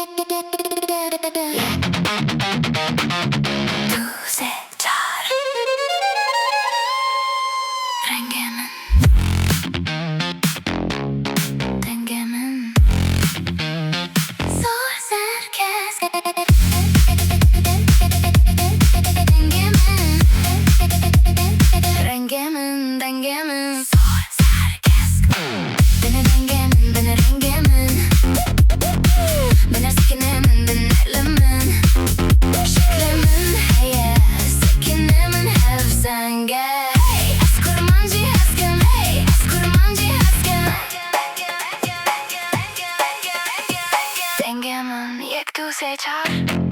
Rengê'nin, dengê'nin, zor ser Kesk. Rengê'nin, dengê'nin, zor ser Kesk. Beni dengê'nin, beni Rengê'nin, beni Hezkim'in, beni elimin, şeklimin, heye, sekinimin, hevzenge. Kurmancî Hezkim, hey, Kurmancî Hezkim. Dengê'min, yek du se çar.